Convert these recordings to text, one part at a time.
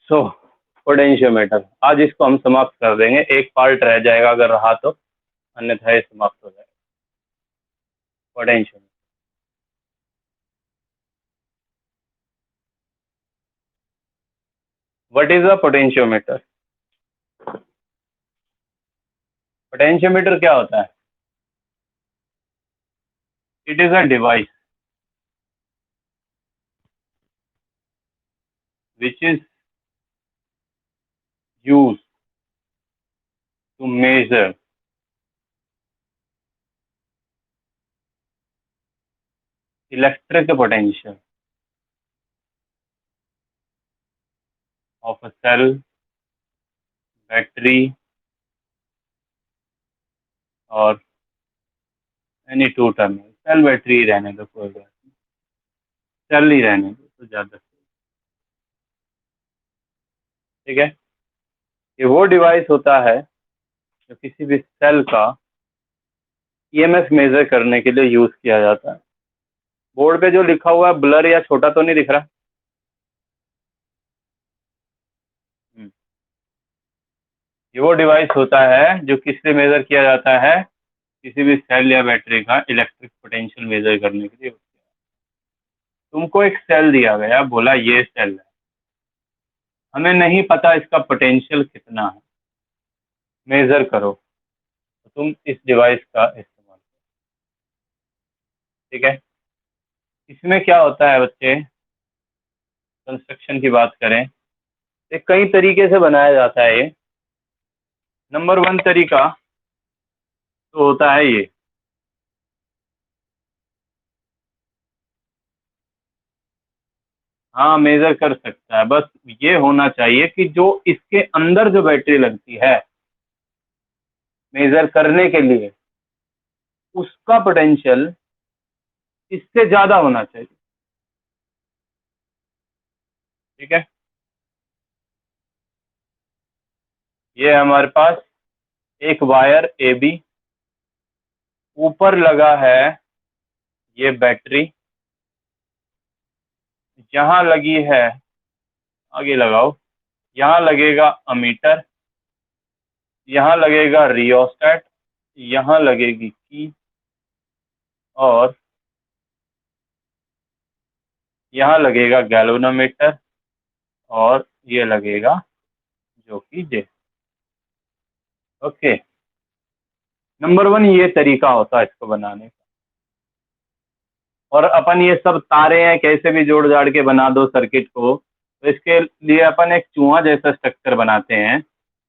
सो potentiometer, आज इसको हम समाप्त कर देंगे, एक पार्ट रह जाएगा अगर रहा तो, अन्यथा ये समाप्त हो जाएगा। Potentiometer, what is a potentiometer? Potentiometer क्या होता है? It is a device which is use to measure electric potential of a cell, battery और any two terminal. Cell battery ही रहने दो, कोई बात नहीं, सेल ही रहने दो तो ज्यादा सही। ठीक है, ये वो डिवाइस होता है जो किसी भी सेल का ईएमएफ मेजर करने के लिए यूज किया जाता है। बोर्ड पे जो लिखा हुआ है ब्लर या छोटा तो नहीं दिख रहा? ये वो डिवाइस होता है जो किससे मेजर किया जाता है? किसी भी सेल या बैटरी का इलेक्ट्रिक पोटेंशियल मेजर करने के लिए। तुमको एक सेल दिया गया, बोला ये सेल है, हमें नहीं पता इसका पोटेंशियल कितना है, मेजर करो, तो तुम इस डिवाइस का इस्तेमाल करो। ठीक है, इसमें क्या होता है बच्चे, कंस्ट्रक्शन की बात करें, ये कई तरीके से बनाया जाता है। ये नंबर वन तरीका तो होता है ये, हाँ मेजर कर सकता है, बस ये होना चाहिए कि जो इसके अंदर जो बैटरी लगती है मेजर करने के लिए, उसका पोटेंशियल इससे ज्यादा होना चाहिए। ठीक है, ये हमारे पास एक वायर ए बी, ऊपर लगा है ये बैटरी, यहाँ लगी है, आगे लगाओ, यहाँ लगेगा अमीटर, यहाँ लगेगा रियोस्टेट, यहाँ लगेगी की, और यहाँ लगेगा गैल्वेनोमीटर, और ये लगेगा जो कि जे। ओके, नंबर वन ये तरीका होता है इसको बनाने का। और अपन ये सब तारे हैं कैसे भी जोड़ जाड़ के बना दो सर्किट को, तो इसके लिए अपन एक चूहा जैसा स्ट्रक्चर बनाते हैं।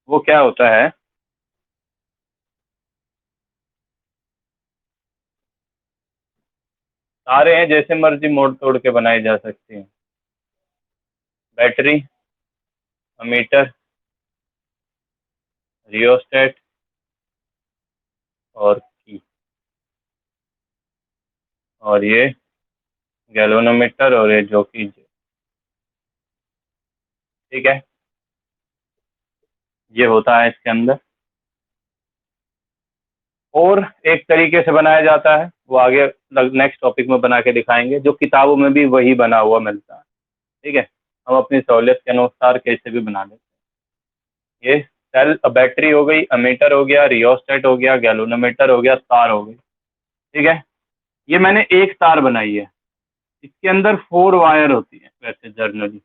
वो क्या होता है, तारे हैं जैसे मर्जी मोड़ तोड़ के बनाए जा सकते हैं। बैटरी, अमीटर, रियोस्टेट और की, और ये गैल्वेनोमीटर और ये जो कि जे। ठीक है, ये होता है इसके अंदर। और एक तरीके से बनाया जाता है, वो आगे नेक्स्ट टॉपिक में बना के दिखाएंगे, जो किताबों में भी वही बना हुआ मिलता है। ठीक है, हम अपनी सहूलियत के अनुसार कैसे भी बना लेते हैं। ये सेल बैटरी हो गई, अमीटर हो गया, रियोस्टेट हो गया, गैल्वेनोमीटर हो गया, तार हो गई। ठीक है, ये मैंने एक तार बनाई है, इसके अंदर 4 वायर होती है वैसे जर्नली।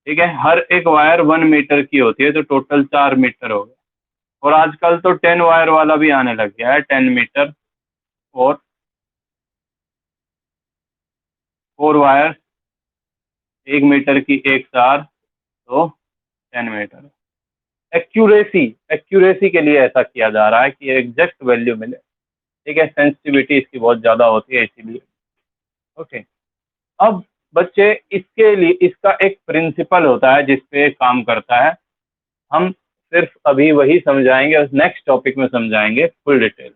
ठीक है, हर एक वायर 1 मीटर की होती है, तो टोटल 4 मीटर हो गया। और आजकल तो 10 वायर वाला भी आने लग गया है, 10 मीटर, और 4 वायर, 1 मीटर की एक तार, तो 10 मीटर। एक्यूरेसी, एक्यूरेसी के लिए ऐसा किया जा रहा है कि एग्जैक्ट वैल्यू मिले। ठीक है, सेंसिटिविटी इसकी बहुत ज़्यादा होती है इसीलिए। ओके, अब बच्चे इसके लिए इसका एक प्रिंसिपल होता है जिसपे काम करता है, हम सिर्फ अभी वही समझाएंगे और नेक्स्ट टॉपिक में समझाएंगे फुल डिटेल।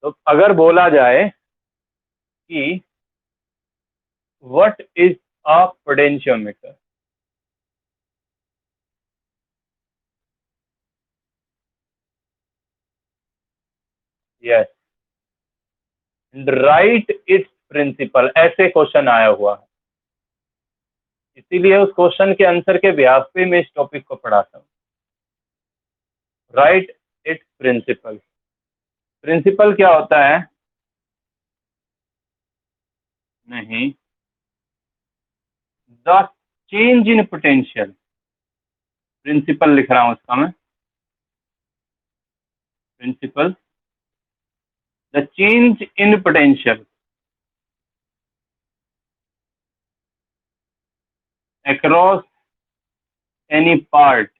तो अगर बोला जाए कि what is a potentiometer, yes, right it's principle, ऐसे क्वेश्चन आया हुआ है। इसीलिए उस क्वेश्चन के आंसर के ब्यास पे मैं इस टॉपिक को पढ़ाता हूँ। Right it's principal. प्रिंसिपल क्या होता है? नहीं, the change in potential. Principle लिख रहा हूं उसका मैं। Principle, the change in potential across any part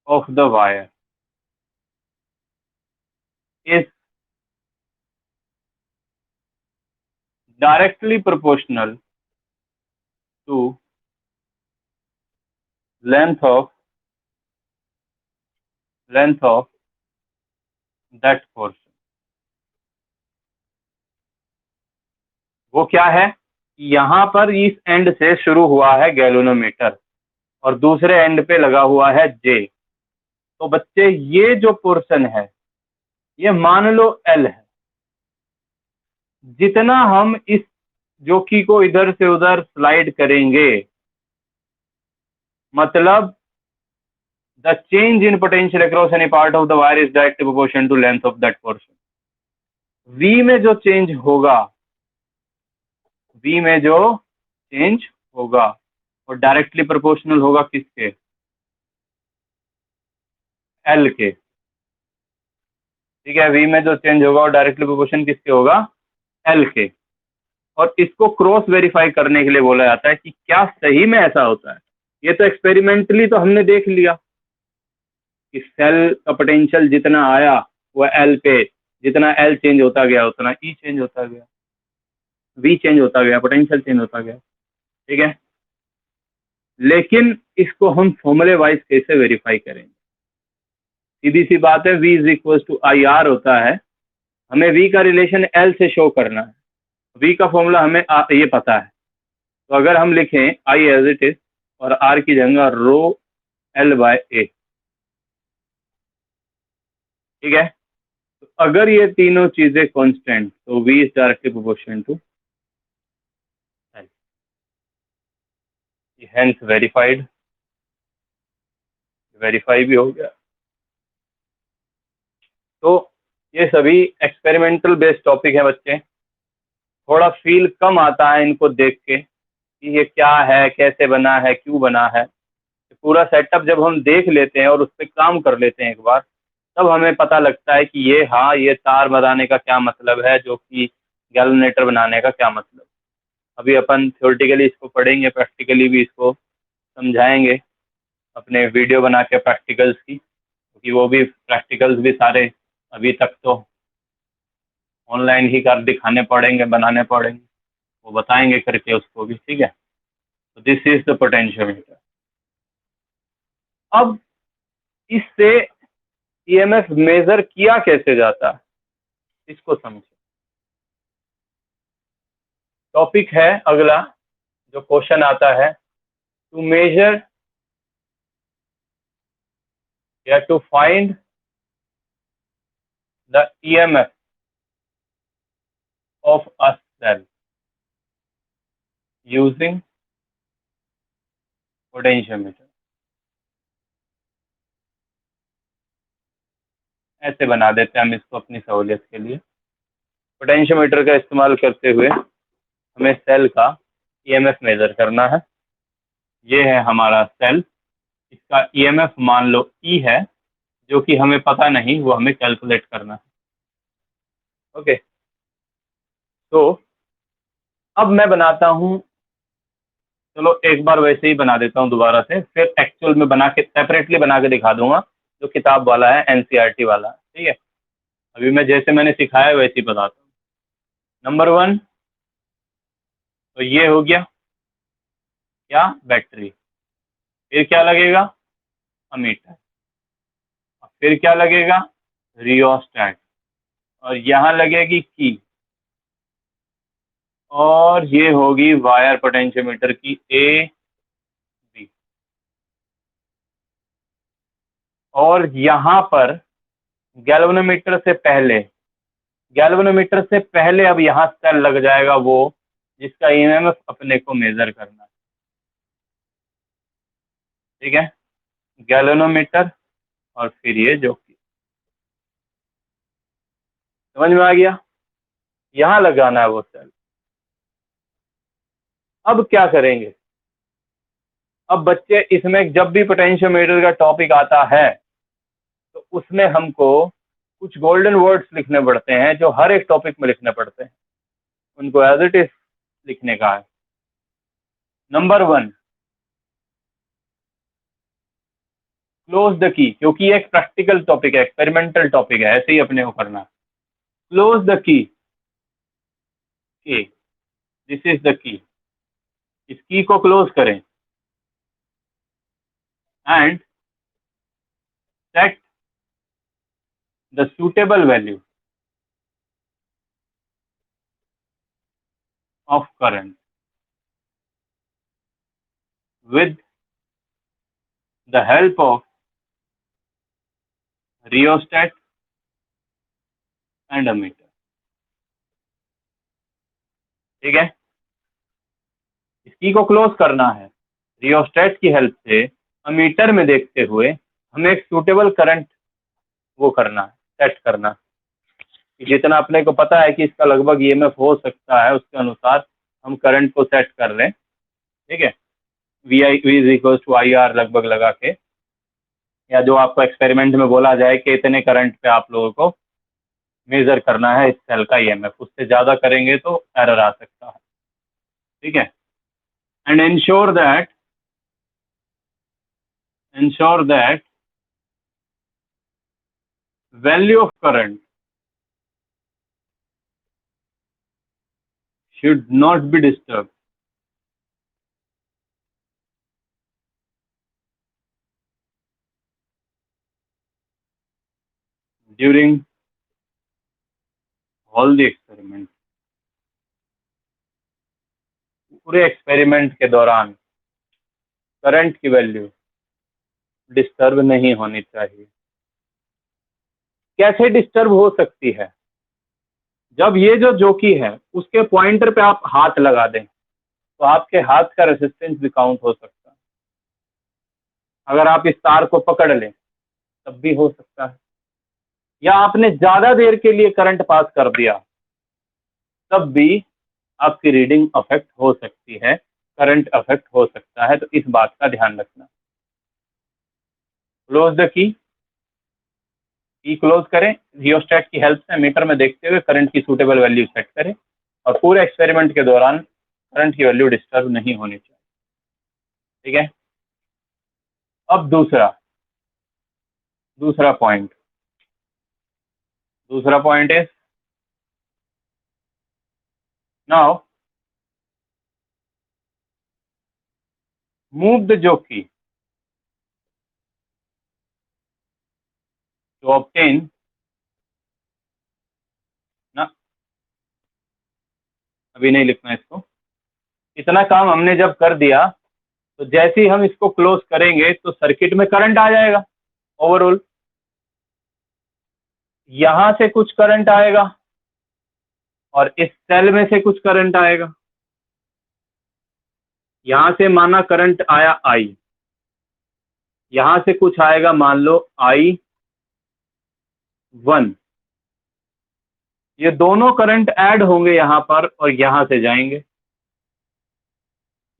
of the wire is directly proportional to length of that portion। वो क्या है? यहाँ पर इस एंड से शुरू हुआ है गैल्वेनोमीटर और दूसरे एंड पे लगा हुआ है जे। तो बच्चे ये जो पोर्शन है ये मान लो एल है। जितना हम इस जोकी को इधर से उधर स्लाइड करेंगे, मतलब the change in potential across any part of the wire is directly proportion to length of that portion. V में जो चेंज होगा, वी में जो चेंज होगा और डायरेक्टली प्रोपोर्शनल होगा किसके? एल के। ठीक है, वी में जो चेंज होगा और डायरेक्टली प्रोपोर्शन किसके होगा? एल के। और इसको क्रॉस वेरीफाई करने के लिए बोला जाता है कि क्या सही में ऐसा होता है। ये तो एक्सपेरिमेंटली तो हमने देख लिया कि सेल का पोटेंशियल जितना आया वो एल पे, जितना एल चेंज होता गया उतना ई चेंज होता गया, वी चेंज होता गया, पोटेंशियल चेंज होता गया। ठीक है, लेकिन इसको हम फॉर्मूले वाइज कैसे वेरीफाई करेंगे? सीधी सी बात है, v is equal to I R होता है। हमें v का रिलेशन l से शो करना है। v का फॉर्मूला हमें ये पता है। तो अगर हम लिखें i एज इट इज और r की जगह रो l बाय ए। ठीक है, तो अगर ये तीनों चीजें कांस्टेंट तो v is directly proportional to l। Hence verified, verify भी हो गया। तो ये सभी एक्सपेरिमेंटल बेस्ड टॉपिक है बच्चे। थोड़ा फील कम आता है इनको देख के कि ये क्या है, कैसे बना है, क्यों बना है। पूरा सेटअप जब हम देख लेते हैं और उस पर काम कर लेते हैं एक बार, तब हमें पता लगता है कि ये, हाँ, ये तार बनाने का क्या मतलब है, जो कि गैल्वेनोमीटर बनाने का क्या मतलब। अभी अपन थ्योरेटिकली इसको पढ़ेंगे, प्रैक्टिकली भी इसको समझाएंगे अपने वीडियो बना के प्रैक्टिकल्स की, क्योंकि वो भी प्रैक्टिकल्स भी सारे अभी तक तो ऑनलाइन ही कर दिखाने पड़ेंगे, बनाने पड़ेंगे। वो बताएंगे करके उसको भी। ठीक है, तो दिस इज द पोटेंशियोमीटर। अब इससे ईएमएफ मेजर किया कैसे जाता है इसको समझो। टॉपिक है अगला जो क्वेश्चन आता है, टू मेजर या to find the EMF of a cell using potentiometer. ऐसे बना देते हैं हम इसको अपनी सहूलियत के लिए। पोटेंशियोमीटर का इस्तेमाल करते हुए हमें सेल का ईएमएफ मेजर करना है। ये है हमारा सेल, इसका ईएमएफ मान लो ई है, जो कि हमें पता नहीं, वो हमें कैलकुलेट करना है। ओके, तो अब मैं बनाता हूँ, चलो एक बार वैसे ही बना देता हूँ दोबारा से, फिर एक्चुअल में बना के सेपरेटली बना के दिखा दूंगा, जो किताब वाला है, एनसीईआरटी वाला। ठीक है, अभी मैं जैसे मैंने सिखाया वैसे ही बताता हूँ। नंबर 1, तो ये हो गया क्या? बैटरी। फिर क्या लगेगा? अमीटर। फिर क्या लगेगा? रियोस्टेट। और यहाँ लगेगी की। और ये होगी वायर पोटेंशियोमीटर की ए बी। और यहाँ पर गैल्वेनोमीटर से पहले, अब यहाँ सेल लग जाएगा वो जिसका ईएमएफ अपने को मेजर करना है। ठीक है, गैल्वेनोमीटर और फिर ये जॉकी। समझ में आ गया? यहाँ लगाना है वो सेल। अब क्या करेंगे? अब बच्चे इसमें जब भी पोटेंशियोमीटर का टॉपिक आता है तो उसमें हमको कुछ गोल्डन वर्ड्स लिखने पड़ते हैं जो हर एक टॉपिक में लिखने पड़ते हैं, उनको एज इट इज लिखने का है। नंबर 1, क्लोज द की, क्योंकि ये एक प्रैक्टिकल टॉपिक है, एक्सपेरिमेंटल टॉपिक है, ऐसे ही अपने को करना है। क्लोज द की, दिस इज द की, इस की को क्लोज करें and set the suitable value of current with the help of rheostat and ammeter। ठीक है, इसकी को क्लोज करना है, रियोस्टेट की हेल्प से अमीटर में देखते हुए हमें एक सूटेबल करंट वो करना है, सेट करना, जितना अपने को पता है कि इसका लगभग ईएमएफ हो सकता है उसके अनुसार हम करंट को सेट कर लें। ठीक है, V is equal to I R लगभग लगा के, या जो आपको एक्सपेरिमेंट में बोला जाए कि इतने करंट पे आप लोगों को मेजर करना है इस सेल का ईएमएफ, उससे ज़्यादा करेंगे तो एरर आ सकता है। ठीक है, and ensure that value of current should not be disturbed during all the experiment। पूरे एक्सपेरिमेंट के दौरान करंट की वैल्यू डिस्टर्ब नहीं होनी चाहिए। कैसे डिस्टर्ब हो सकती है? जब ये जो जोकी है उसके पॉइंटर पे आप हाथ लगा दें तो आपके हाथ का रेसिस्टेंस भी काउंट हो सकता है। अगर आप इस तार को पकड़ लें तब भी हो सकता है, या आपने ज्यादा देर के लिए करंट पास कर दिया तब भी आपकी रीडिंग अफेक्ट हो सकती है, करंट अफेक्ट हो सकता है। तो इस बात का ध्यान रखना। क्लोज द की क्लोज करें, रियोस्टेट की हेल्प से मीटर में देखते हुए करंट की सूटेबल वैल्यू सेट करें, और पूरे एक्सपेरिमेंट के दौरान करंट की वैल्यू डिस्टर्ब नहीं होनी चाहिए। ठीक है, अब दूसरा point is now move the jockey to obtain ना, अभी नहीं लिखना इसको। इतना काम हमने जब कर दिया तो जैसे ही हम इसको क्लोज करेंगे तो सर्किट में करंट आ जाएगा। ओवरऑल यहां से कुछ करंट आएगा और इस सेल में से कुछ करंट आएगा। यहां से माना करंट आया आई, यहां से कुछ आएगा मान लो I1। ये दोनों करंट ऐड होंगे यहां पर और यहां से जाएंगे,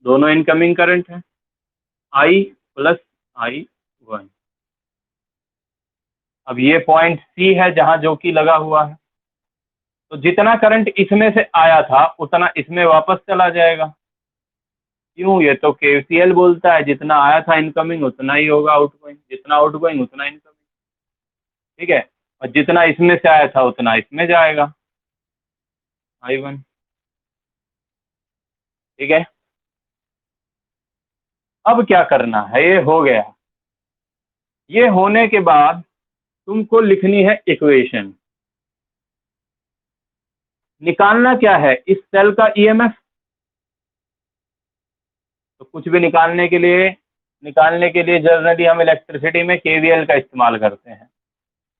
दोनों इनकमिंग करंट है, I प्लस I1। अब ये पॉइंट सी है जहां जो कि लगा हुआ है, तो जितना करंट इसमें से आया था उतना इसमें वापस चला जाएगा। क्यों? ये तो केसीएल बोलता है जितना आया था इनकमिंग उतना ही होगा आउटगोइंग, जितना आउटगोइंग उतना इनकमिंग। ठीक है, और जितना इसमें से आया था उतना इसमें जाएगा I1। ठीक है, अब क्या करना है? ये हो गया। ये होने के बाद तुमको लिखनी है इक्वेशन। निकालना क्या है? इस सेल का ईएमएफ। तो कुछ भी निकालने के लिए जनरली हम इलेक्ट्रिसिटी में केवीएल का इस्तेमाल करते हैं,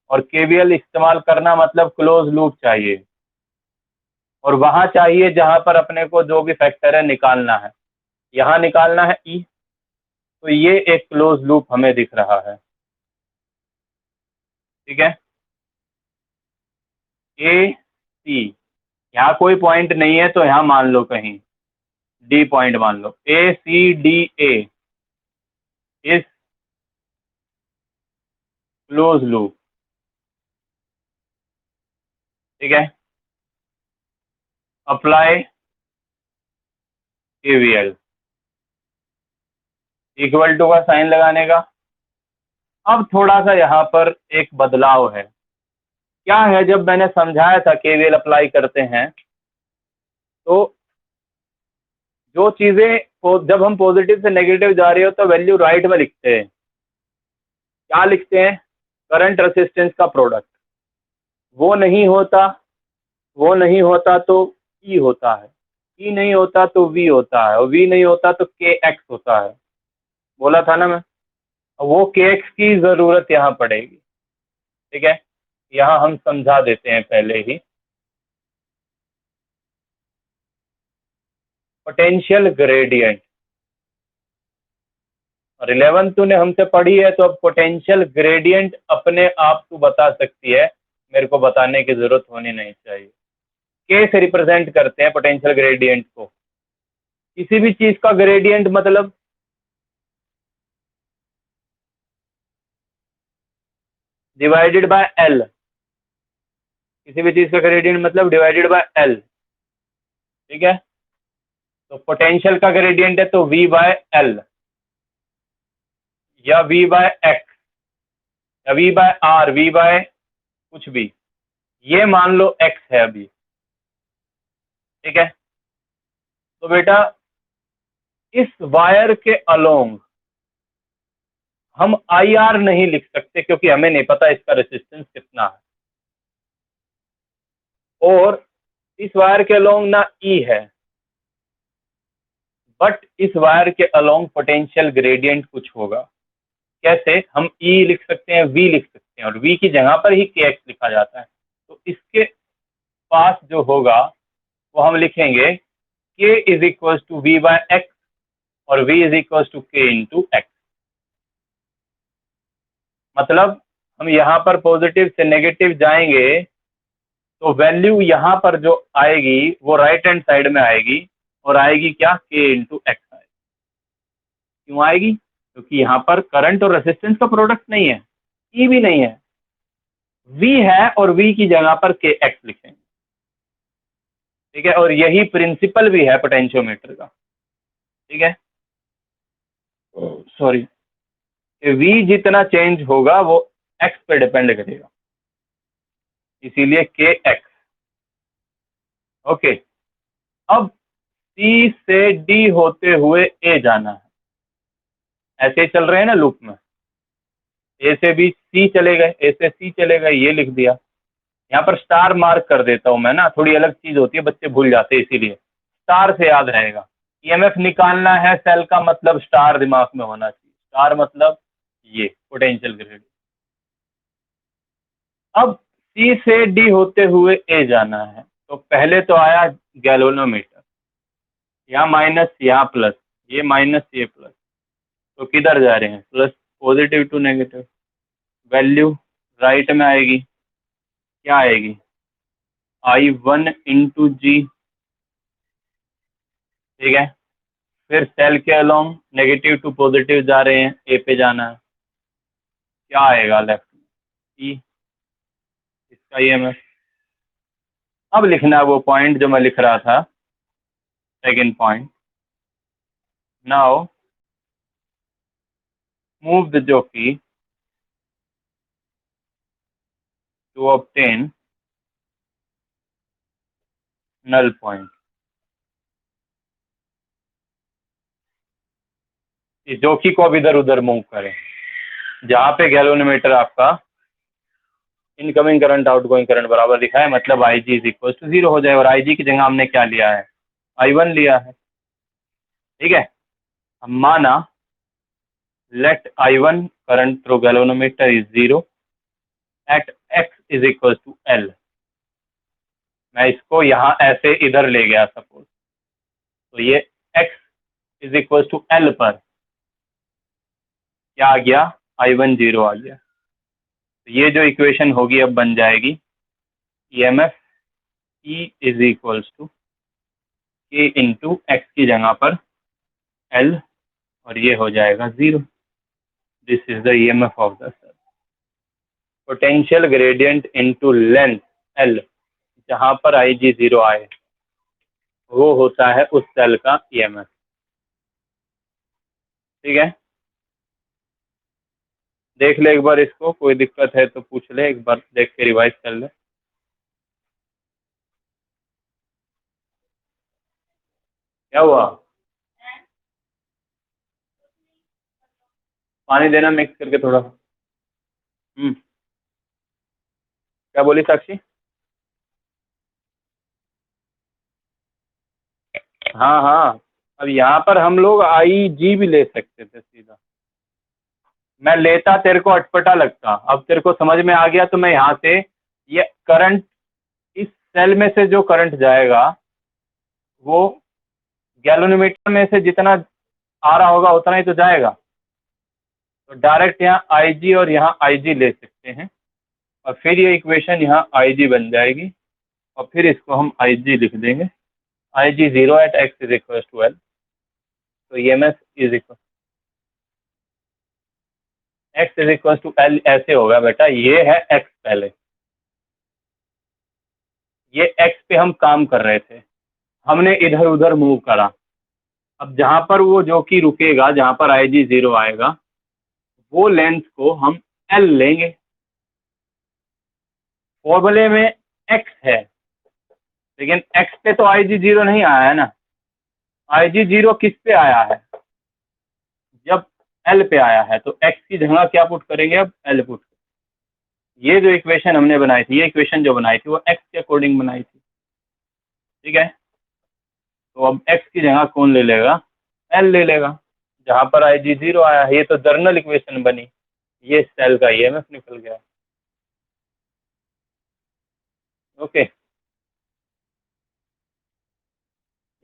और केवीएल इस्तेमाल करना मतलब क्लोज लूप चाहिए। और वहां चाहिए जहां पर अपने को जो भी फैक्टर है निकालना है, यहाँ निकालना है ई। तो ये एक क्लोज लूप हमें दिख रहा है, ठीक है। ए सी, यहाँ कोई पॉइंट नहीं है तो यहाँ मान लो कहीं डी पॉइंट मान लो, A C D A is close loop, ठीक है। अप्लाई केवीएल, इक्वल टू का साइन लगाने का। अब थोड़ा सा यहाँ पर एक बदलाव है, क्या है, जब मैंने समझाया था केवीएल अप्लाई करते हैं तो जो चीजें जब हम पॉजिटिव से नेगेटिव जा रहे हो तो वैल्यू राइट में लिखते हैं, क्या लिखते हैं, करंट रेसिस्टेंस का प्रोडक्ट। वो नहीं होता, वो नहीं होता तो ई होता है, ई नहीं होता तो वी होता है, और वी नहीं होता तो के एक्स होता है, बोला था ना मैं। वो के एक्स की जरूरत यहाँ पड़ेगी, ठीक है। यहाँ हम समझा देते हैं पहले ही। पोटेंशियल ग्रेडियंट, और 11th तूने हमसे पढ़ी है तो अब पोटेंशियल ग्रेडियंट अपने आप तू बता सकती है, मेरे को बताने की जरूरत होनी नहीं चाहिए। के से रिप्रेजेंट करते हैं पोटेंशियल ग्रेडियंट को, किसी भी चीज का ग्रेडियंट मतलब डिवाइडेड बाय एल, किसी भी चीज का ग्रेडियंट मतलब डिवाइडेड बाय एल, ठीक है। तो पोटेंशियल का ग्रेडियंट है तो वी बाय एल, या वी बाय एक्स, या V by R, V by कुछ भी, ये मान लो एक्स है अभी, ठीक है। तो बेटा इस वायर के अलोंग हम आई आर नहीं लिख सकते क्योंकि हमें नहीं पता इसका रेसिस्टेंस कितना है, और इस वायर के अलोंग ना ई है, बट इस वायर के अलोंग पोटेंशियल ग्रेडियंट कुछ होगा। कैसे, हम ई लिख सकते हैं, वी लिख सकते हैं, और वी की जगह पर ही के एक्स लिखा जाता है। तो इसके पास जो होगा वो हम लिखेंगे K is equal to V by X, और V is equal to K into X. मतलब हम यहाँ पर पॉजिटिव से नेगेटिव जाएंगे तो वैल्यू यहाँ पर जो आएगी वो राइट हैंड साइड में आएगी, और आएगी क्या, के इंटू एक्स आएगी। क्यों आएगी, क्योंकि यहाँ पर करंट और रेसिस्टेंस का प्रोडक्ट नहीं है, ई भी नहीं है, वी है, और वी की जगह पर के एक्स लिखेंगे, ठीक है। और यही प्रिंसिपल भी है पोटेंशियोमीटर का, ठीक है। सॉरी, वी जितना चेंज होगा वो एक्स पे डिपेंड करेगा, इसीलिए के एक्स, ओके। अब सी से डी होते हुए ए जाना है, ऐसे ही चल रहे हैं ना लूप में, ए से बी सी चले गए, ए से सी चले गए, ये लिख दिया। यहाँ पर स्टार मार्क कर देता हूँ मैं ना, थोड़ी अलग चीज होती है, बच्चे भूल जाते हैं, इसीलिए स्टार से याद रहेगा। ईएमएफ निकालना है सेल का मतलब स्टार दिमाग में होना चाहिए, स्टार मतलब ये पोटेंशियल ग्रेडियंट। अब सी से डी होते हुए ए जाना है, तो पहले तो आया गैल्वेनोमीटर, यहाँ माइनस यहाँ प्लस, ये माइनस ये प्लस, तो किधर जा रहे हैं, plus, positive to negative. Value right में आएगी, क्या आएगी, I1 इंटू जी, ठीक है। फिर सेल के अलोंग नेगेटिव टू पॉजिटिव जा रहे हैं, ए पे जाना है, क्या आएगा लेफ्ट में, ई, इसका ईएमएफ। अब लिखना है वो पॉइंट जो मैं लिख रहा था, second point. Now move the jockey to obtain null point। इस jockey को अब इधर उधर मूव करें, जहां पे गैल्वेनोमीटर आपका इनकमिंग करंट आउटगोइंग करंट बराबर लिखा है, मतलब आई जी इज इक्वल टू 0 हो जाए, और आई जी की जगह हमने क्या लिया है, I1 लिया है, ठीक है। हम माना let I1 current through galvanometer is 0 at x is equal to L, मैं इसको यहाँ ऐसे इधर ले गया सपोज, तो ये x is equal to L पर क्या आ गया, I1 0 आ गया। तो ये जो इक्वेशन होगी अब बन जाएगी EMF E is equal to K into X की जगह पर L, और ये हो जाएगा 0। This is the EMF of the सेल। Potential gradient into length L, जहाँ पर IG 0 आए, वो होता है उस सेल का EMF। ठीक है, देख ले एक बार इसको, कोई दिक्कत है तो पूछ ले, एक बार देख के रिवाइज कर ले। क्या हुआ? पानी देना मिक्स करके थोड़ा। क्या बोली साक्षी? हाँ हाँ, अब यहाँ पर हम लोग IG भी ले सकते थे सीधा, मैं लेता तेरे को अटपटा लगता। अब तेरे को समझ में आ गया, तो मैं यहाँ से ये करंट, इस सेल में से जो करंट जाएगा वो गैल्वेनोमीटर में से जितना आ रहा होगा उतना ही तो जाएगा। तो डायरेक्ट यहाँ IG और यहाँ IG ले सकते हैं, और फिर ये इक्वेशन यहाँ IG बन जाएगी, और फिर इसको हम IG लिख देंगे। IG 0 at x is equal to L, तो EMF is equal x is equal to L ऐसे होगा बेटा, ये है x पहले, ये x पे हम काम कर रहे थे, हमने इधर उधर मूव करा। अब जहाँ पर वो जो कि रुकेगा, जहाँ पर IG 0 आएगा, वो लेंथ को हम L लेंगे। फॉर्मूले में x है, लेकिन x पे तो IG 0 नहीं आया है ना। IG 0 किस पे आया है? जब L पे आया है, तो x की जगह क्या पुट करेंगे, अब L पुट। ये जो इक्वेशन हमने बनाई थी, ये इक्वेशन जो बनाई थी वो x के अकॉर्डिंग बनाई थी। ठीक है, तो अब x की जगह कौन ले लेगा, L ले लेगा, जहाँ पर IG 0 आया है। ये तो जर्नल इक्वेशन बनी, ये सेल का EMF निकल गया। ओके,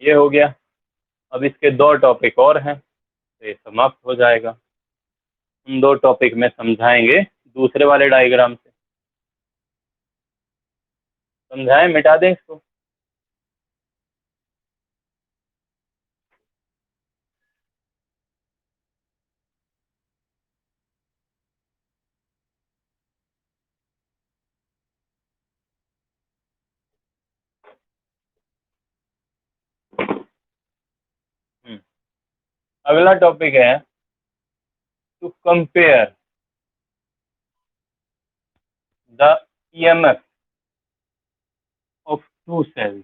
ये हो गया। अब इसके दो टॉपिक और हैं, तो ये समाप्त हो जाएगा। उन दो टॉपिक में समझाएंगे दूसरे वाले डायग्राम से। समझाएं, मिटा दें इसको? अगला टॉपिक है to compare the EMF of two cells.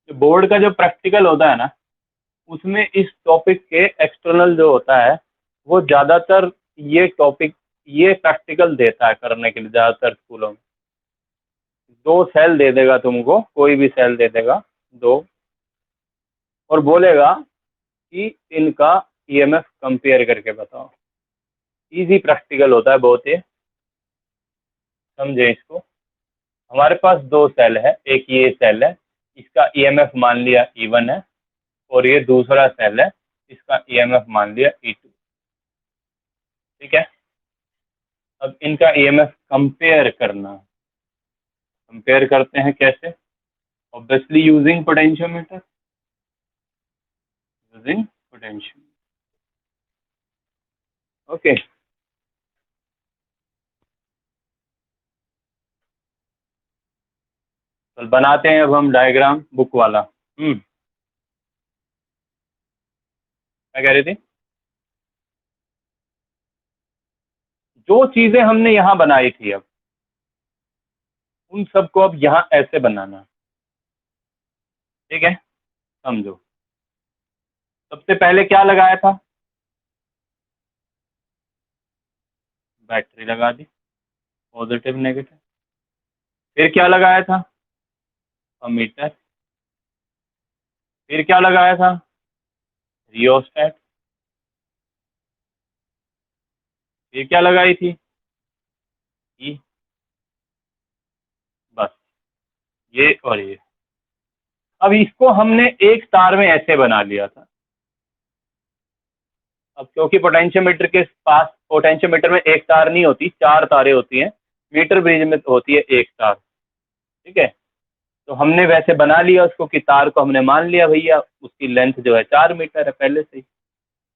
Board का जो प्रैक्टिकल होता है ना, उसमें इस टॉपिक के एक्सटर्नल जो होता है, वो ज़्यादातर ये टॉपिक, ये प्रैक्टिकल देता है करने के लिए ज़्यादातर स्कूलों में। दो सेल दे देगा तुमको, कोई भी सेल दे देगा दो, और बोलेगा कि इनका EMF कंपेयर करके बताओ। इजी प्रैक्टिकल होता है बहुत ही, समझे इसको। हमारे पास दो सेल है, एक ये सेल है, इसका EMF मान लिया E1 है, और ये दूसरा सेल है, इसका EMF मान लिया E2। ठीक है, अब इनका EMF कंपेयर करना है। कंपेयर करते हैं कैसे? Obviously using potentiometer, using potentiometer. Okay, तो बनाते हैं अब हम डायग्राम बुक वाला। क्या कह रही थी? जो चीजें हमने यहाँ बनाई थी, अब उन सबको अब यहाँ ऐसे बनाना। ठीक है, समझो। सबसे पहले क्या लगाया था? बैटरी लगा दी, पॉजिटिव नेगेटिव। फिर क्या लगाया था? अमीटर। फिर क्या लगाया था? रियोस्टेट। फिर क्या लगाई थी? ई। बस, ये और ये। अब इसको हमने एक तार में ऐसे बना लिया था। अब क्योंकि पोटेंशियोमीटर के पास, पोटेंशियोमीटर में एक तार नहीं होती, चार तारें होती हैं, मीटर ब्रिज में होती है एक तार। ठीक है, तो हमने वैसे बना लिया उसको कि तार को हमने मान लिया भैया उसकी लेंथ जो है 4 मीटर है पहले से ही,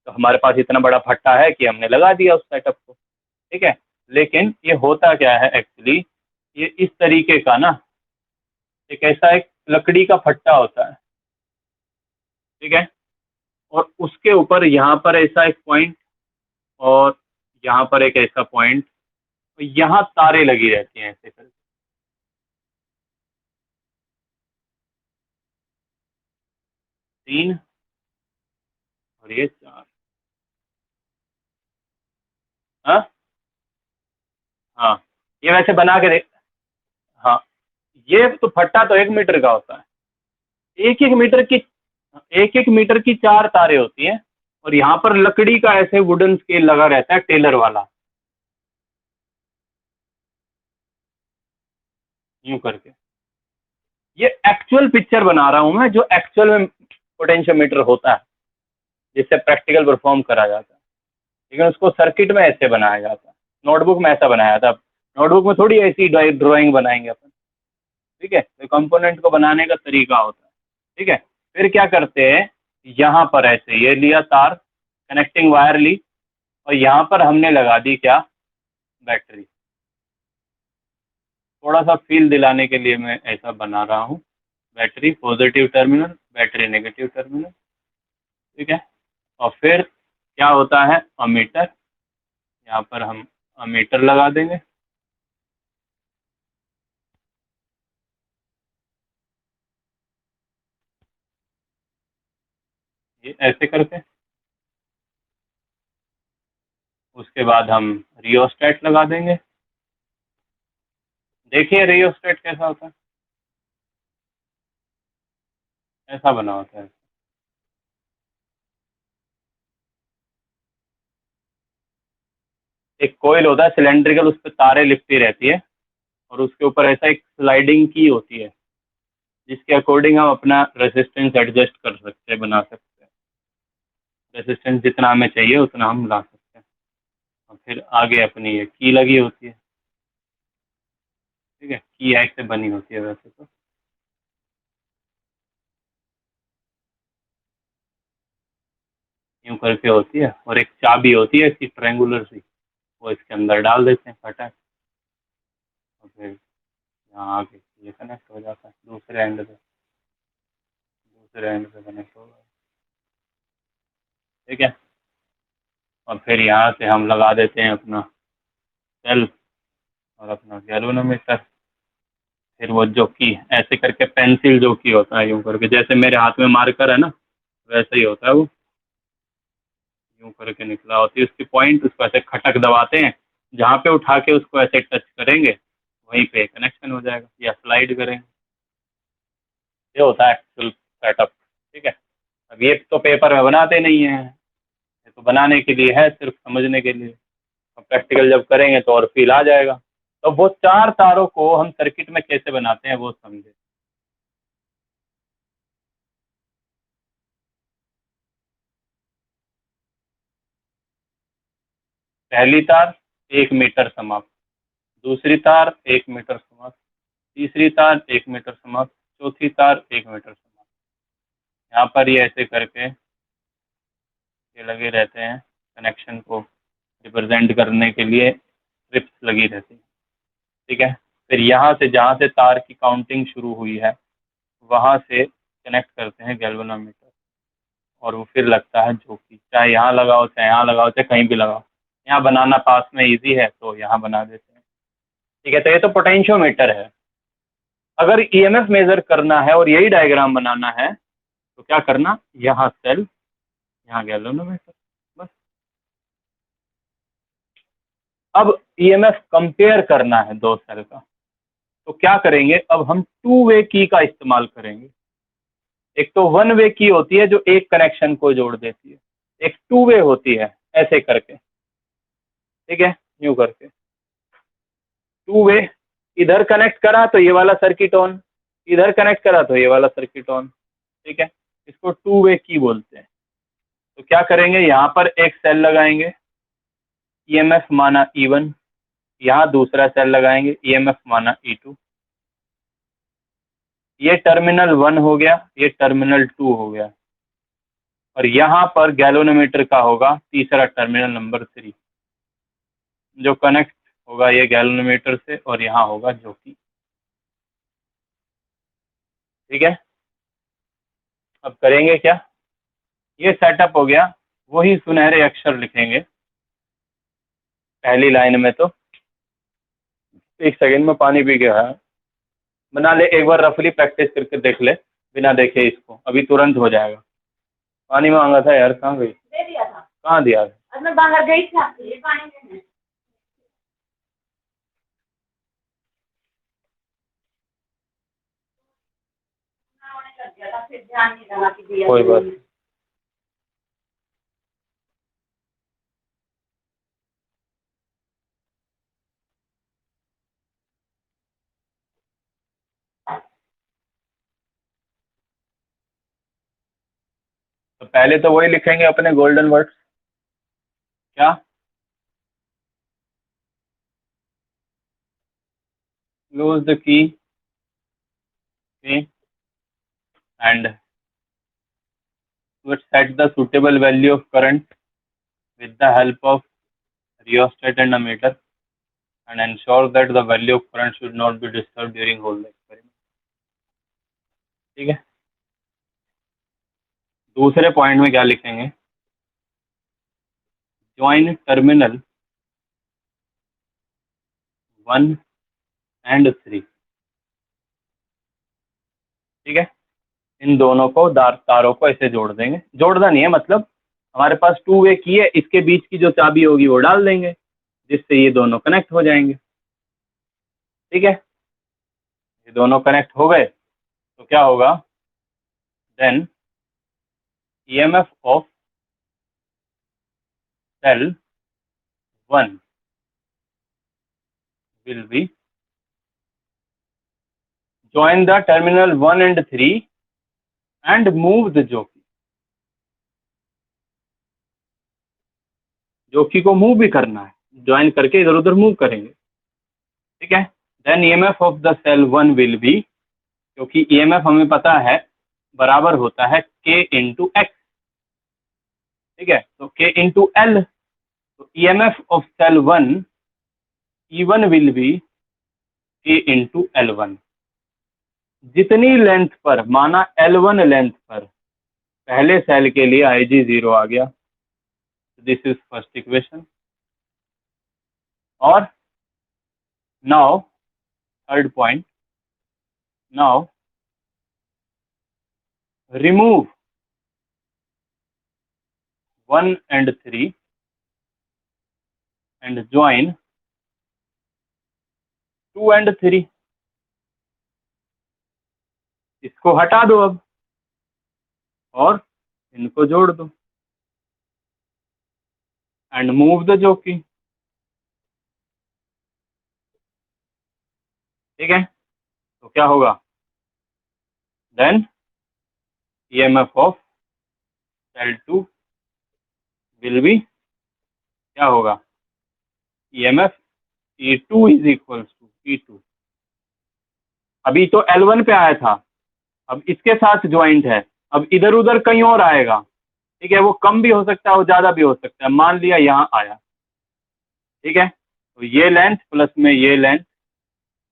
तो हमारे पास इतना बड़ा फट्टा है कि हमने लगा दिया उस सेटअप को। ठीक है, लेकिन ये होता क्या है एक्चुअली, ये इस तरीके का ना, एक ऐसा एक लकड़ी का फट्टा होता है। ठीक है, और उसके ऊपर यहाँ पर ऐसा एक पॉइंट, और यहाँ पर एक ऐसा पॉइंट, तो यहाँ तारे लगी रहती हैं ऐसे करके। 3 और ये 4। हाँ हाँ, ये वैसे बना के देख। हाँ, ये तो फट्टा तो 1 मीटर का होता है। एक एक मीटर की, एक एक मीटर की 4 तारें होती हैं, और यहाँ पर लकड़ी का ऐसे वुडन स्केल लगा रहता है टेलर वाला, यूं करके। ये एक्चुअल पिक्चर बना रहा हूं मैं, जो एक्चुअल में पोटेंशियोमीटर होता है, जिससे प्रैक्टिकल परफॉर्म करा जाता है। लेकिन उसको सर्किट में ऐसे बनाया जाता है, नोटबुक में ऐसा बनाया था। नोटबुक में थोड़ी ऐसी ड्राइंग बनाएंगे अपन। ठीक है, तो कंपोनेंट को बनाने का तरीका होता है। ठीक है, फिर क्या करते हैं, यहाँ पर ऐसे ये लिया तार, कनेक्टिंग वायर ली, और यहाँ पर हमने लगा दी क्या, बैटरी। थोड़ा सा फील दिलाने के लिए मैं ऐसा बना रहा हूँ, battery positive terminal, battery negative terminal. ठीक है, और फिर क्या होता है, अमीटर, यहाँ पर हम अमीटर लगा देंगे। ये ऐसे करके, उसके बाद हम रियोस्टेट लगा देंगे। देखिए रियोस्टेट कैसा होता है, ऐसा बना होता है। एक कोयल होता है सिलेंड्रिकल, उस पर तारें लिपटी रहती है, और उसके ऊपर ऐसा एक स्लाइडिंग की होती है, जिसके अकॉर्डिंग हम अपना रेजिस्टेंस एडजस्ट कर सकते हैं, बना सकते हैं। रेजिस्टेंस जितना हमें चाहिए उतना हम ला सकते हैं। और फिर आगे अपनी ये की लगी होती है। ठीक है, की ऐसे से बनी होती है वैसे तो। यूं करके होती है, और एक चाबी होती है इसकी ट्रायंगुलर सी, वो इसके अंदर डाल देते हैं फटाक, और फिर यहाँ आगे ये कनेक्ट हो जाता है दूसरे एंड पे, दूसरे एंड पे कनेक्ट होगा। ठीक है, और फिर यहाँ से हम लगा देते हैं अपना सेल और अपना गैल्वेनोमीटर। फिर वो जो की ऐसे करके पेंसिल जो की होता है यूं करके, जैसे मेरे हाथ में मार्कर है ना, वैसे ही होता है वो, यूं करके निकला होती है उसकी पॉइंट, उसको ऐसे खटक दबाते हैं, जहाँ पे उठा के उसको ऐसे टच करेंगे वहीं पे कनेक्शन हो जाएगा, या स्लाइड करेंगे। ये होता है एक्चुअल सेटअप। ठीक है, अब ये तो पेपर में बनाते नहीं हैं, ये तो बनाने के लिए है, सिर्फ समझने के लिए। अब प्रैक्टिकल जब करेंगे तो और फील आ जाएगा। तो वो 4 तारों को हम सर्किट में कैसे बनाते हैं वो समझे। पहली तार 1 मीटर समाप्त, दूसरी तार 1 मीटर समाप्त, तीसरी तार 1 मीटर समाप्त, चौथी तार 1 मीटर समाप्त। यहाँ पर ये ऐसे करके ये लगे रहते हैं, कनेक्शन को रिप्रेजेंट करने के लिए ट्रिप्स लगी रहती है। ठीक है, फिर यहाँ से जहाँ से तार की काउंटिंग शुरू हुई है वहाँ से कनेक्ट करते हैं गैल्वेनोमीटर, और वो फिर लगता है झोंकी, चाहे यहाँ लगाओ चाहे यहाँ लगाओ चाहे कहीं भी लगाओ। यहाँ बनाना पास में इजी है तो यहाँ बना देते हैं। ठीक है, तो ये तो पोटेंशियोमीटर है। अगर ईएमएफ मेजर करना है और यही डायग्राम बनाना है तो क्या करना, यहाँ सेल, यहाँ गैल्वेनोमीटर, बस। अब ईएमएफ कंपेयर करना है दो सेल का, तो क्या करेंगे, अब हम टू वे की का इस्तेमाल करेंगे। एक तो वन वे की होती है जो एक कनेक्शन को जोड़ देती है, एक टू वे होती है ऐसे करके। ठीक है, यूं करके टू वे, इधर कनेक्ट करा तो ये वाला सर्किट ऑन, इधर कनेक्ट करा तो ये वाला सर्किट ऑन, ठीक है। इसको टू वे की बोलते हैं। तो क्या करेंगे, यहाँ पर एक सेल लगाएंगे, ईएमएफ माना E1, यहाँ दूसरा सेल लगाएंगे, ईएमएफ माना E2। ये टर्मिनल 1 हो गया, ये टर्मिनल 2 हो गया, और यहाँ पर गैल्वेनोमीटर का होगा तीसरा टर्मिनल नंबर 3, जो कनेक्ट होगा ये गैल्वेनोमीटर से, और यहाँ होगा जॉकी, ठीक है। अब करेंगे क्या, ये सेटअप हो गया, वही सुनहरे अक्षर लिखेंगे पहली लाइन में। तो एक सेकंड में पानी पी के आया, बना ले एक बार, रफली प्रैक्टिस करके देख ले, बिना देखे इसको, अभी तुरंत हो जाएगा। पानी मांगा था यार, कहाँ गई? दे दिया था। कहाँ दिया था? मैं बाहर गई थी आपके लिए पानी देने। कोई बात नहीं। तो पहले तो वही लिखेंगे अपने गोल्डन वर्ड्स, क्या? use the key, okay, and set the suitable value of current with the help of rheostat and ammeter, and ensure that the value of current should not be disturbed during whole the experiment, ठीक है। दूसरे point में क्या लिखेंगे, join terminal 1 and 3, ठीक है। इन दोनों को तारों को ऐसे जोड़ देंगे, जोड़ना नहीं है मतलब, हमारे पास टू वे की है, इसके बीच की जो चाबी होगी वो डाल देंगे, जिससे ये दोनों कनेक्ट हो जाएंगे, ठीक है। ये दोनों कनेक्ट हो गए तो क्या होगा, then EMF of cell 1 will be join the terminal 1 and 3 and move the jockey को मूव भी करना है, ज्वाइन करके इधर उधर मूव करेंगे, ठीक है। Then EMF of the cell 1 will be, क्योंकि ईएमएफ हमें पता है बराबर होता है K into X, ठीक है, तो K into L, तो EMF of cell 1 E1 will be K into L1। जितनी लेंथ पर, माना L1 लेंथ पर, पहले सेल के लिए IG 0 आ गया, दिस इज फर्स्ट इक्वेशन। और now third point, now remove 1 and 3 and join 2 and 3। इसको हटा दो अब और इनको जोड़ दो, एंड मूव द जॉकी, ठीक है। तो क्या होगा, then EMF of cell 2 will be, क्या होगा, EMF E2 is equals to E2। अभी तो L1 पे आया था, अब इसके साथ ज्वाइंट है, अब इधर उधर कहीं और आएगा, ठीक है। वो कम भी हो सकता है, वो ज़्यादा भी हो सकता है, मान लिया यहाँ आया, ठीक है। तो ये लेंथ प्लस में ये लेंथ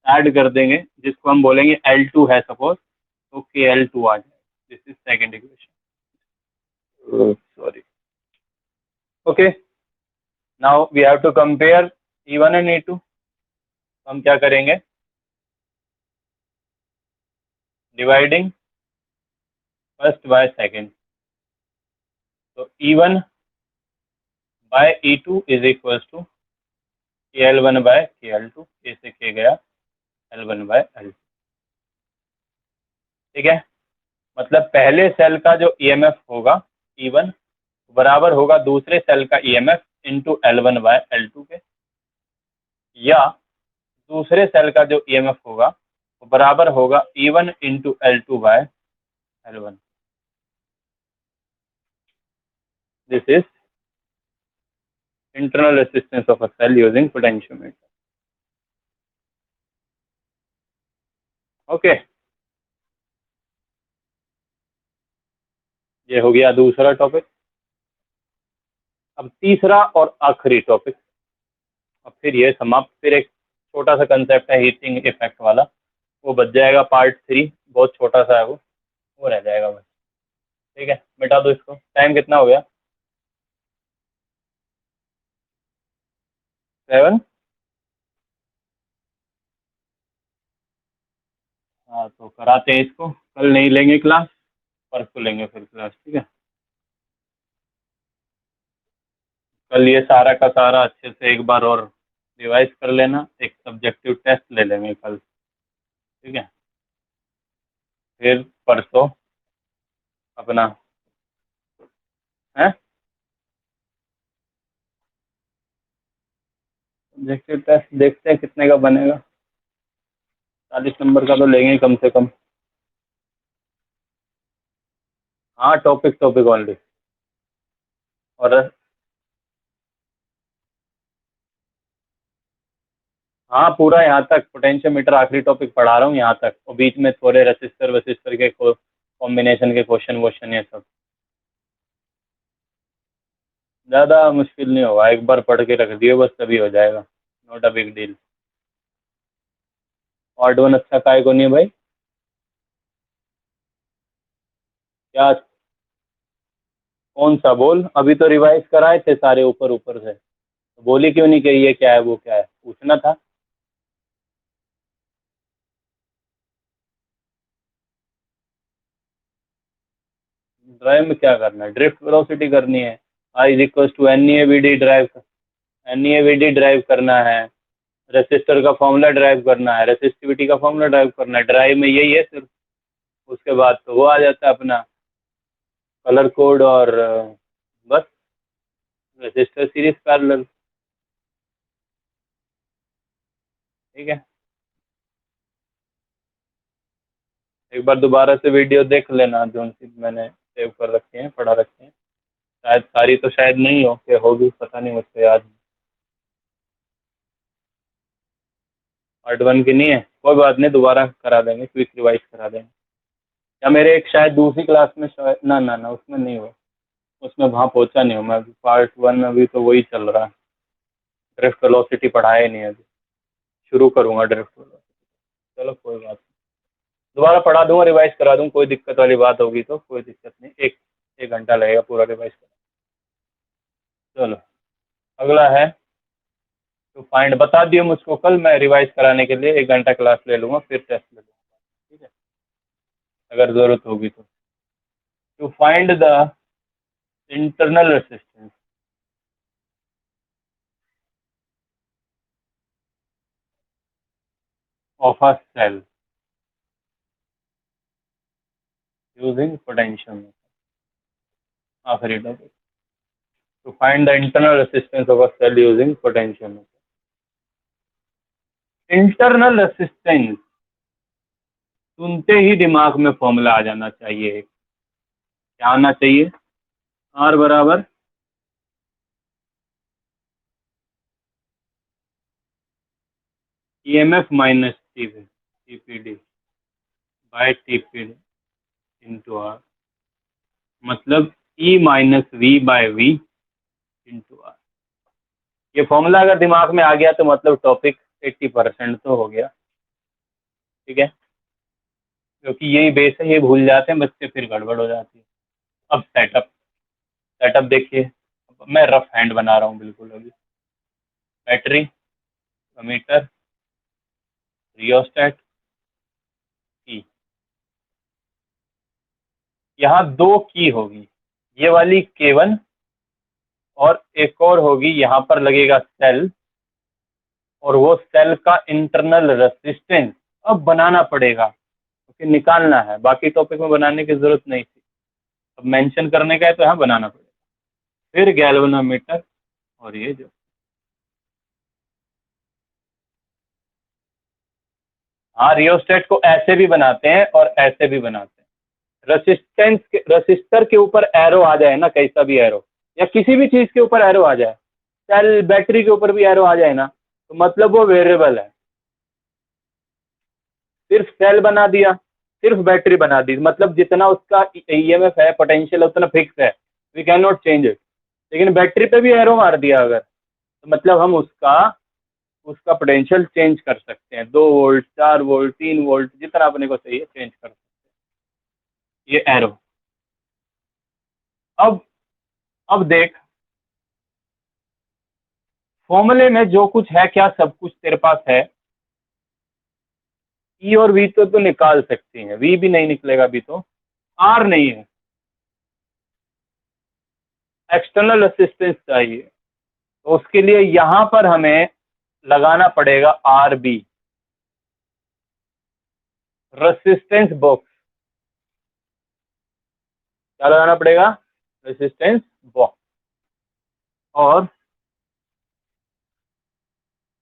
ऐड कर देंगे, जिसको हम बोलेंगे L2 है सपोज, तो KL2 आ जाए, this is second equation, sorry, okay. Now we have to compare E1 and E2। हम क्या करेंगे, डिवाइडिंग फर्स्ट बाय सेकेंड, तो E1 by E2 is equals to KL1 by KL2, ए से के गया L1 बाय L2, ठीक है। मतलब पहले सेल का जो ईएमएफ होगा E1 बराबर होगा दूसरे सेल का EMF into L1 bye L2 के, या दूसरे सेल का जो ईएमएफ होगा बराबर होगा E1 into L2 by L1। This is internal resistance of a cell using potentiometer. Okay, ये हो गया दूसरा टॉपिक। अब तीसरा और आखिरी टॉपिक, अब फिर ये समाप्त। फिर एक छोटा सा कंसेप्ट है हीटिंग इफेक्ट वाला, वो बच जाएगा पार्ट 3, बहुत छोटा सा है वो रह जाएगा बस। ठीक है, मिटा दो इसको। टाइम कितना हो गया? 7। हाँ, तो कराते हैं इसको। कल नहीं लेंगे क्लास, परसों लेंगे फिर क्लास। ठीक है, कल ये सारा का सारा अच्छे से एक बार और रिवाइज कर लेना। एक सब्जेक्टिव टेस्ट ले लेंगे कल। ठीक है, फिर परसों अपना है सब्जेक्टिव टेस्ट, देखते हैं कितने का बनेगा। 40 नंबर का तो लेंगे कम से कम। हाँ, टॉपिक टॉपिक ओनली। और हाँ, पूरा यहाँ तक पोटेंशियोमीटर आखिरी टॉपिक पढ़ा रहा हूँ यहाँ तक, और बीच में थोड़े रजिस्टर वसिस्टर के कॉम्बिनेशन के क्वेश्चन वोश्चन ये सब। ज़्यादा मुश्किल नहीं होगा, एक बार पढ़ के रख दिए बस, तभी हो जाएगा। Not a big deal. Part 1 अच्छा काय को नहीं है भाई? क्या? कौन सा बोल? अभी तो रिवाइज कराए थे सारे ऊपर ऊपर से, तो बोली क्यों नहीं कि ये क्या है वो क्या है, पूछना था। ड्राइव में क्या करना है? ड्रिफ्ट वेलोसिटी करनी है। I is equal to N E A V D drive, N E A V D drive करना है। रेसिस्टर का फॉर्मूला ड्राइव करना है, रेसिस्टिविटी का फॉर्मूला ड्राइव करना है। ड्राइव में यही है सिर्फ। उसके बाद तो वो आ जाता है अपना कलर कोड और बस रेसिस्टर सीरीज पैरेलल। ठीक है, एक बार दोबारा से वीडियो देख लेना जो सी मैंने सेव कर रखे हैं, पढ़ा रखे हैं। शायद सारी तो शायद नहीं हो कि होगी, पता नहीं, मुझसे याद। पार्ट 1 की नहीं है, कोई बात नहीं, दोबारा करा देंगे, क्विक रिवाइज करा देंगे। या मेरे एक शायद दूसरी क्लास में शायद, ना ना ना, उसमें नहीं हुआ। उसमें वहाँ पहुँचा नहीं हूँ मैं अभी। पार्ट 1 में अभी तो वही चल रहा है। ड्रिफ्ट वेलोसिटी पढ़ाया ही नहीं अभी, शुरू करूँगा ड्रिफ्ट वेलोसिटी। चलो कोई बात नहीं, दोबारा पढ़ा दूंगा, रिवाइज करा दूँ। कोई दिक्कत वाली बात होगी तो कोई दिक्कत नहीं, एक एक घंटा लगेगा पूरा रिवाइज करना। चलो, अगला है तो फाइंड। बता दियो मुझको, कल मैं रिवाइज कराने के लिए 1 घंटा क्लास ले लूँगा, फिर टेस्ट ले लूँगा। ठीक है, अगर ज़रूरत होगी तो। To find the internal resistance of a cell using potential. आखिरी topic, to find the internal resistance of a cell using potential. Internal resistance सुनते ही दिमाग में फॉर्मूला आ जाना चाहिए। क्या आना चाहिए? आर बराबर EMF minus TPD by TPD into R, मतलब E minus V by V into R. ये फॉर्मूला अगर दिमाग में आ गया तो मतलब टॉपिक 80% तो हो गया। ठीक है, क्योंकि यही बेस है, ये भूल जाते हैं बच्चे, फिर गड़बड़ हो जाती है। अब सेटअप, सेटअप देखिए, मैं रफ हैंड बना रहा हूँ बिल्कुल अभी। बैटरी, अमीटर, रियोस्टेट, की। यहाँ दो की होगी, ये वाली K1, और एक और होगी, यहाँ पर लगेगा सेल, और वो सेल का इंटरनल रेसिस्टेंस अब बनाना पड़ेगा, क्योंकि निकालना है। बाकी टॉपिक में बनाने की जरूरत नहीं थी, अब मेंशन करने का है तो यहाँ बनाना पड़ेगा। फिर गैल्वेनोमीटर, और ये जो, हाँ, रियोस्टेट को ऐसे भी बनाते हैं और ऐसे भी बनाते हैं। रसिस्टर के ऊपर एरो आ जाए ना, कैसा भी एरो, या किसी भी चीज के ऊपर एरो आ जाए, सेल बैटरी के ऊपर भी एरो आ जाए ना, तो मतलब वो वेरिएबल है। सिर्फ सेल बना दिया, सिर्फ बैटरी बना दी, मतलब जितना उसका ईएमएफ है, पोटेंशियल उतना फिक्स है, we can not change it. लेकिन बैटरी पे भी एरो मार दिया अगर, तो मतलब हम उसका उसका पोटेंशियल चेंज कर सकते हैं, 2 वोल्ट, 4 वोल्ट, 3 वोल्ट, जितना अपने को चाहिए चेंज कर सकते हैं ये एरो। अब अब देख, फॉर्मूले में जो कुछ है, क्या सब कुछ तेरे पास है? ई और वी तो निकाल सकती है, वी भी नहीं निकलेगा अभी तो, आर नहीं है, एक्सटर्नल रेसिस्टेंस चाहिए, तो उसके लिए यहां पर हमें लगाना पड़ेगा आर बी, रेसिस्टेंस बॉक्स। क्या लगाना पड़ेगा? Resistance box. और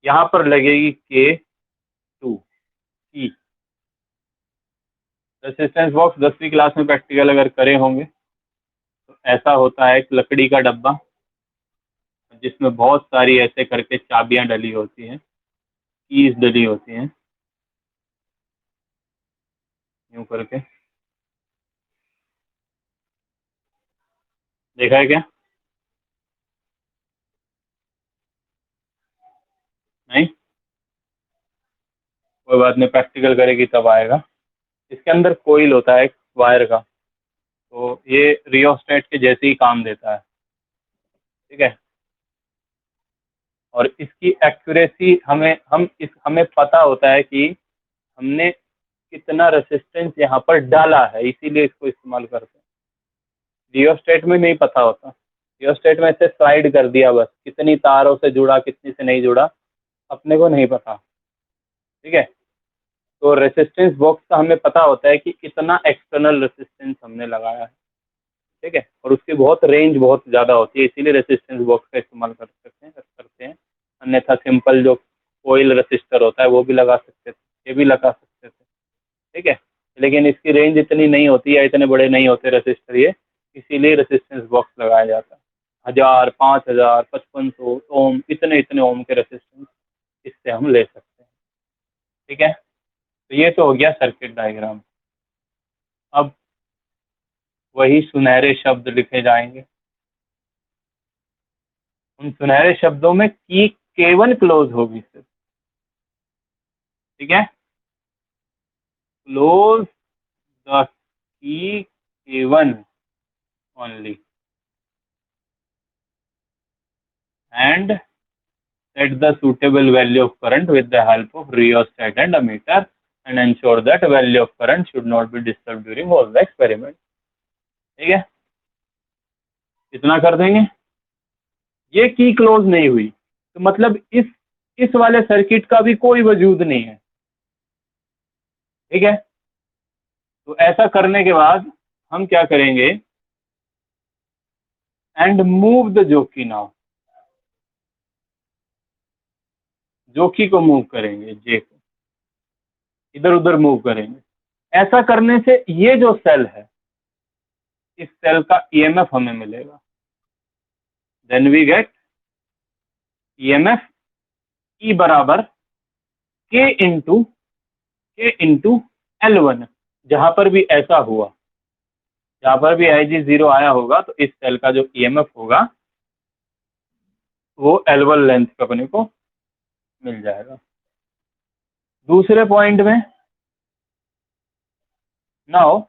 यहां पर लगेगी के टू की। रेसिस्टेंस बॉक्स 10वीं क्लास में प्रैक्टिकल अगर करे होंगे तो ऐसा होता है, एक लकड़ी का डब्बा जिसमें बहुत सारी ऐसे करके चाबियां डली होती हैं, कीज डली होती हैं, यूं करके। देखा है क्या? नहीं, कोई बात नहीं, प्रैक्टिकल करेगी तब आएगा। इसके अंदर कोईल होता है एक वायर का, तो ये रियोस्टेट के जैसे ही काम देता है, ठीक है। और इसकी एक्यूरेसी हमें पता होता है कि हमने कितना रेसिस्टेंस यहाँ पर डाला है, इसीलिए इसको इस्तेमाल करते हैं। रियोस्टेट में नहीं पता होता, रियोस्टेट में ऐसे स्लाइड कर दिया बस, कितनी तारों से जुड़ा, कितनी से नहीं जुड़ा, अपने को नहीं पता, ठीक है। तो रेसिस्टेंस बॉक्स का हमें पता होता है कि कितना एक्सटर्नल रेसिस्टेंस हमने लगाया है, ठीक है। और उसकी बहुत रेंज बहुत ज़्यादा होती है, इसीलिए रेसिस्टेंस बॉक्स का इस्तेमाल करते हैं। अन्यथा सिंपल जो कोयल रेसिस्टर होता है वो भी लगा सकते थे, ये भी लगा सकते थे, ठीक है। लेकिन इसकी रेंज इतनी नहीं होती है, इतने बड़े नहीं होते रेसिस्टर ये, इसीलिए रेसिस्टेंस बॉक्स लगाया जाता है। 1000, 5000, 5500 ओम, इतने इतने ओम के रेसिस्टेंस इससे हम ले सकते हैं, ठीक है। तो ये तो हो गया सर्किट डायग्राम। अब वही सुनहरे शब्द लिखे जाएंगे, उन सुनहरे शब्दों में की केवन क्लोज होगी सिर्फ, ठीक है। Close the key K one only and set the suitable value of current with the help of rheostat and ammeter and ensure that value of current should not be disturbed during all the experiment, ठीक है। इतना कर देंगे। ये की close नहीं हुई तो मतलब इस वाले सर्किट का भी कोई वजूद नहीं है, ठीक है। तो ऐसा करने के बाद हम क्या करेंगे, एंड मूव द जोकी नाउ, जोकी को मूव करेंगे, जे को इधर उधर मूव करेंगे। ऐसा करने से ये जो सेल है, इस सेल का ईएमएफ हमें मिलेगा, then we get EMF E बराबर के इंटू L1। जहां पर भी ऐसा हुआ, जहां पर भी IG0 आया होगा, तो इस सेल का जो ईएमएफ होगा वो L1 लेंथ का अपने को मिल जाएगा। दूसरे पॉइंट में, now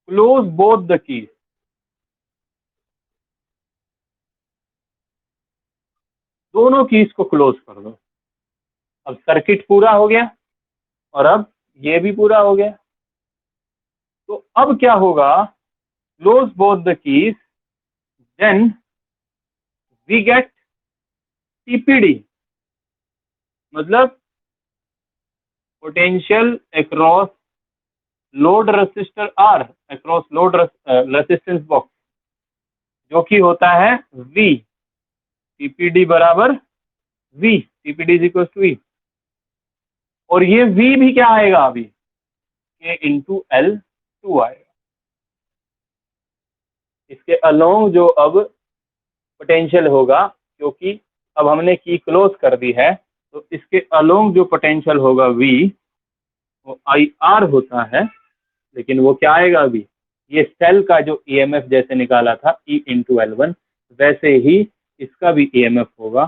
close both the keys, दोनों कीज को क्लोज कर दो। अब सर्किट पूरा हो गया और अब ये भी पूरा हो गया, तो अब क्या होगा, close both the keys, then we get TPD, मतलब potential across load resistor R across load resistance box, जो कि होता है V, टीपीडी बराबर V, TPD is equal to V। और ये V भी क्या आएगा अभी, K इंटू L2 आएगा। इसके अलोंग जो अब पोटेंशियल होगा, क्योंकि अब हमने की क्लोज कर दी है, तो इसके अलोंग जो पोटेंशियल होगा V, वो IR होता है, लेकिन वो क्या आएगा अभी, ये सेल का जो EMF जैसे निकाला था E इंटू L1, वैसे ही इसका भी EMF होगा,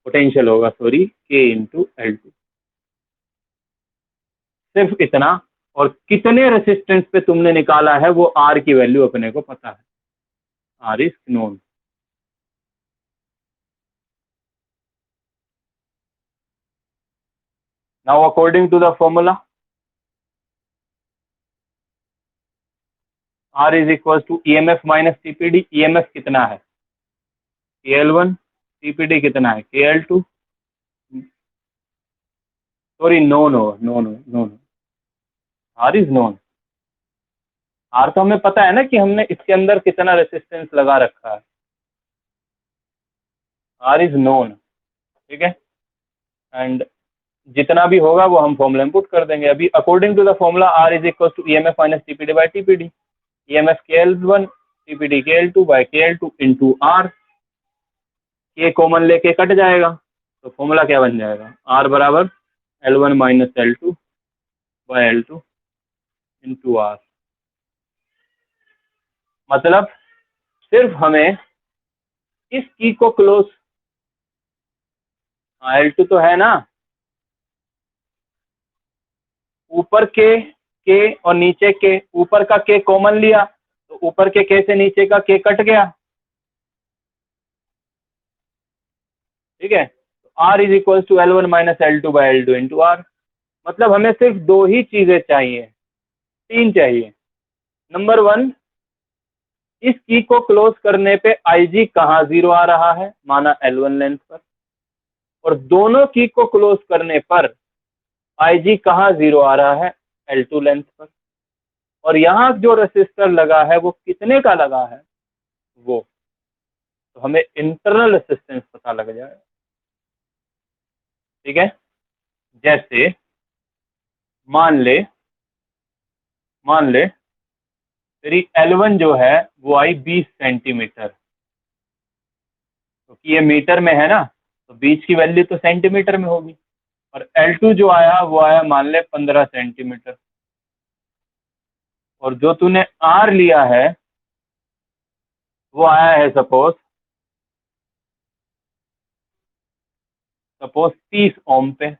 पोटेंशियल होगा सॉरी, K इंटू L2। सिर्फ इतना। और कितने रेसिस्टेंस पे तुमने निकाला है वो R की वैल्यू अपने को पता है, R is known. Now according to the formula, R is equal to EMF minus TPD। EMF कितना है, KL1, TPD कितना है, KL2। Sorry, no no no no no no, R is known. R तो हमें पता है ना कि हमने इसके अंदर कितना रेसिस्टेंस लगा रखा है, R इज नोन। ठीक है, एंड जितना भी होगा वो हम फॉर्मूला में पुट कर देंगे। अभी according to the formula R is equal to EMF minus TPD by TPD। EMF KL1, TPD KL2 by KL2 into R। K common लेके कट जाएगा, तो फॉर्मूला क्या बन जाएगा, R बराबर L1 minus L2 by L2 into R। मतलब सिर्फ हमें इस की को क्लोज, L2 तो है ना, ऊपर के और नीचे के, ऊपर का के कॉमन लिया तो ऊपर के से नीचे का के कट गया। ठीक है, तो R is equal to L1 minus L2 by L2 into R। मतलब हमें सिर्फ दो ही चीजें चाहिए, तीन चाहिए। नंबर वन, इस की को क्लोज करने पे IG कहाँ जीरो आ रहा है, माना L1 लेंथ पर, और दोनों की को क्लोज करने पर IG कहाँ जीरो आ रहा है, L2 लेंथ पर। और यहाँ जो रेसिस्टर लगा है वो कितने का लगा है, वो तो हमें इंटरनल रेसिस्टेंस पता लग जाएगा। ठीक है, जैसे मान ले तेरी L1 जो है वो आई 20 सेंटीमीटर, क्योंकि ये मीटर में है ना, तो बीच की वैल्यू तो सेंटीमीटर में होगी। और L2 जो आया वो आया मान ले 15 सेंटीमीटर। और जो तूने R लिया है वो आया है सपोज 30 ओम पे,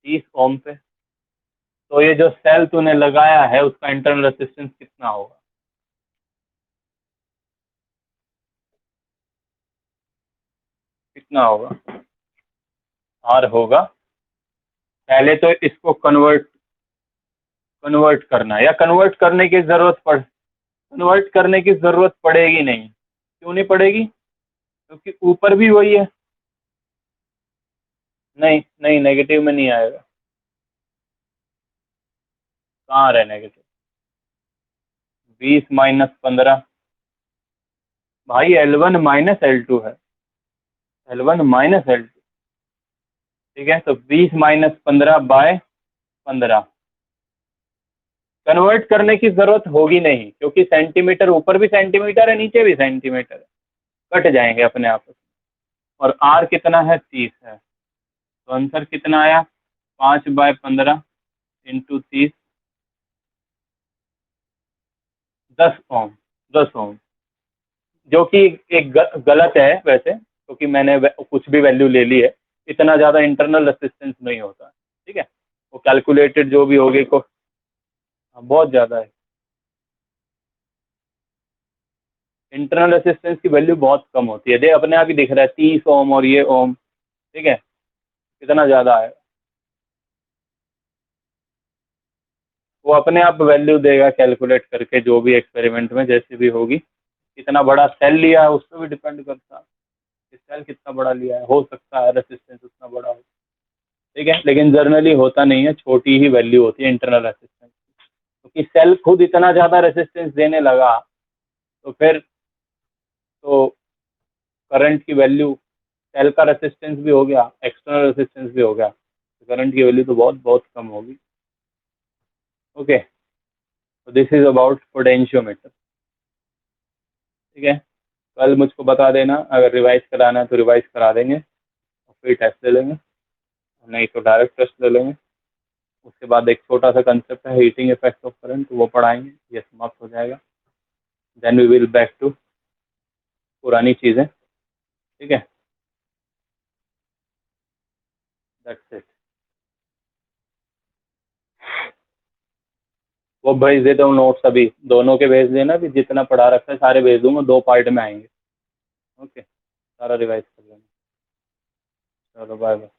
30 ओम पे। तो ये जो सेल तूने लगाया है उसका इंटरनल रेसिस्टेंस कितना होगा, कितना होगा, R होगा, पहले तो इसको कन्वर्ट करना है, या कन्वर्ट करने की जरूरत पड़ेगी नहीं। क्यों नहीं पड़ेगी, क्योंकि ऊपर भी वही है। नहीं नहीं, नेगेटिव में नहीं आएगा, कहाँ रहे नेगेटिव, 20 माइनस 15, भाई L1 माइनस L2 है, L1 माइनस L2। ठीक है, तो 20 माइनस 15 बाय 15, कन्वर्ट करने की जरूरत होगी नहीं, क्योंकि सेंटीमीटर ऊपर भी सेंटीमीटर है, नीचे भी सेंटीमीटर है, कट जाएंगे अपने आप। और R कितना है, 30 है, तो आंसर कितना आया, 5/15 इंटू 30, 10 ओम, 10 ओम। जो कि एक गलत है वैसे, क्योंकि मैंने कुछ भी वैल्यू ले ली है, इतना ज़्यादा इंटरनल रेसिस्टेंस नहीं होता। ठीक है, वो कैलकुलेटेड जो भी होगी को, बहुत ज़्यादा है, इंटरनल रेसिस्टेंस की वैल्यू बहुत कम होती है। दे अपने आप ही दिख रहा है 30 ओम और ये ओम। ठीक है, कितना ज़्यादा है, वो अपने आप वैल्यू देगा कैलकुलेट करके, जो भी एक्सपेरिमेंट में जैसी भी होगी। कितना बड़ा सेल लिया है उस पर भी डिपेंड करता है, सेल कितना बड़ा लिया है, हो सकता है रेसिस्टेंस उतना बड़ा हो। ठीक है, लेकिन जनरली होता नहीं है, छोटी ही वैल्यू होती है इंटरनल रेसिस्टेंस, क्योंकि सेल खुद इतना ज़्यादा रेसिस्टेंस देने लगा तो फिर तो करंट की वैल्यू सेल का रेसिस्टेंस भी हो गया, एक्सटर्नल रेसिस्टेंस भी हो गया, तो करंट की वैल्यू तो बहुत बहुत कम होगी। ओके, तो दिस इज अबाउट पोटेंशियोमीटर। ठीक है, कल मुझको बता देना, अगर रिवाइज कराना है तो रिवाइज करा देंगे और फिर टेस्ट ले लेंगे, नहीं तो डायरेक्ट टेस्ट ले लेंगे। उसके बाद एक छोटा सा कंसेप्ट है हीटिंग इफेक्ट ऑफ करंट, वो पढ़ाएंगे, ये समाप्त हो जाएगा। Then we will back to पुरानी चीज़ें। ठीक है, दैट्स इट। वो भेज देता हूँ नोट्स, अभी दोनों के भेज देना, भी जितना पढ़ा रखा है सारे भेज दूंगा, 2 पार्ट में आएंगे। ओके, सारा रिवाइज कर लेना। चलो बाय बाय।